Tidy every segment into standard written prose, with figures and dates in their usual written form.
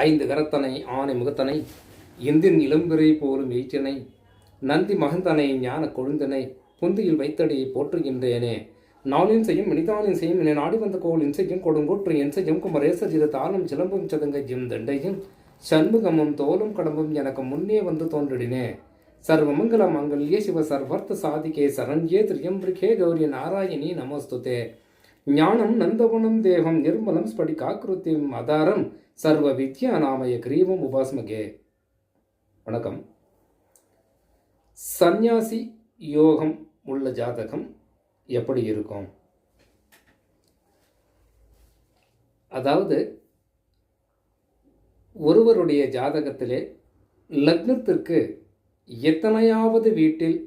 ஐந்து கரத்தனை ஆனை முகத்தனை எந்தின் இளம்பிறை போலும் எய்ச்சனை நந்தி மகந்தனை ஞான கொழுந்தனை புந்தியில் வைத்தடியை போற்றுகின்றேனே. நாளின் செய்யும் மனிதானின் செய்யும் என நாடி வந்த கோள் இன்சையும் கொடுங்கோற்று என் செய்யும் குமரேசஜித தானும் சிலம்பும் சதங்கையும் தண்டையும் சண்முகமும் தோலும் கடம்பும் எனக்கு முன்னே வந்து தோன்றிடினே. சர்வமங்கல மங்கல்யே சிவ சர்வர்த்த சாதிகே சரண்யே திரியம்பிரிகே கௌரி நாராயணி நமஸ்துதே. ஞானம் நந்தவனம் தேவம் நிர்மலம் ஸ்படிகாக்கிருத்திம் ஆதாரம் சர்வ வித்யா நாமய கிரீவம் உபாஸ்மகே. வணக்கம். சந்நியாசி யோகம் உள்ள ஜாதகம் எப்படி இருக்கும்? அதாவது ஒருவருடைய ஜாதகத்திலே லக்னத்திற்கு எத்தனையாவது வீட்டில்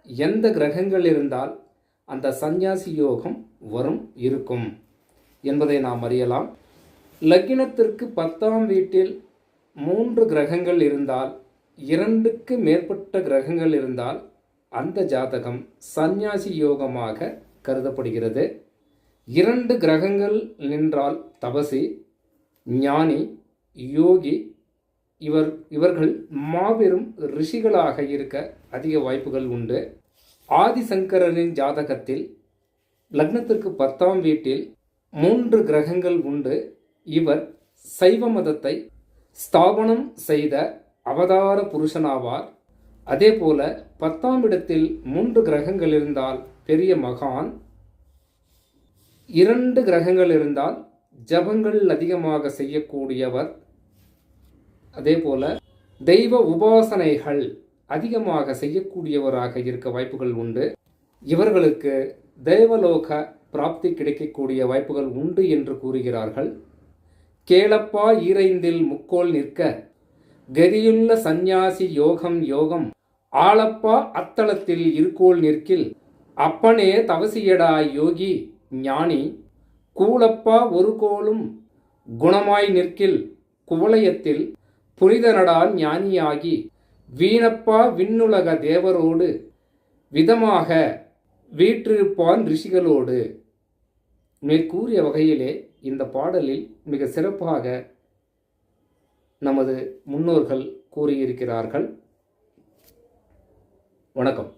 எந்த கிரகங்கள் இருந்தால் அந்த சந்நியாசி யோகம் வரும் இருக்கும் என்பதை நாம் அறியலாம். லக்னத்திற்கு 10ஆம் வீட்டில் 3 கிரகங்கள் இருந்தால், 2க்கு மேற்பட்ட கிரகங்கள் இருந்தால் அந்த ஜாதகம் சந்நியாசி யோகமாக கருதப்படுகிறது. 2 கிரகங்கள் நின்றால் தபசி, ஞானி, யோகி இவர்கள் மாபெரும் ரிஷிகளாக இருக்க அதிக வாய்ப்புகள் உண்டு. ஆதிசங்கரரின் ஜாதகத்தில் லக்னத்திற்கு 10ஆம் வீட்டில் 3 கிரகங்கள் உண்டு. இவர் சைவ மதத்தை ஸ்தாபனம் செய்த அவதார புருஷனாவார். அதே போல 10ஆம் இடத்தில் 3 கிரகங்கள் இருந்தால் பெரிய மகான், 2 கிரகங்கள் இருந்தால் ஜபங்கள் அதிகமாக செய்யக்கூடியவர். அதே போல தெய்வ உபாசனைகள் அதிகமாக செய்யக்கூடியவராக இருக்க வாய்ப்புகள் உண்டு. இவர்களுக்கு தேவலோக பிராப்தி கிடைக்கக்கூடிய வாய்ப்புகள் உண்டு என்று கூறுகிறார்கள். கேளப்பா ஈரைந்தில் முக்கோள் நிற்க கதியுள்ள சந்நியாசி யோகம் யோகம் ஆளப்பா அத்தளத்தில் இருக்கோள் நிற்கில் அப்பனே தவசியடா யோகி ஞானி கூளப்பா ஒரு கோளும் குணமாய் நிற்கில் குவலயத்தில் புனிதனடா ஞானியாகி வீணப்பா விண்ணுலக தேவரோடு விதமாக வீற்றிருப்பான் ரிஷிகளோடு. மேற்கூறிய வகையிலே இந்த பாடலில் மிக சிறப்பாக நமது முன்னோர்கள் கூறியிருக்கிறார்கள். வணக்கம்.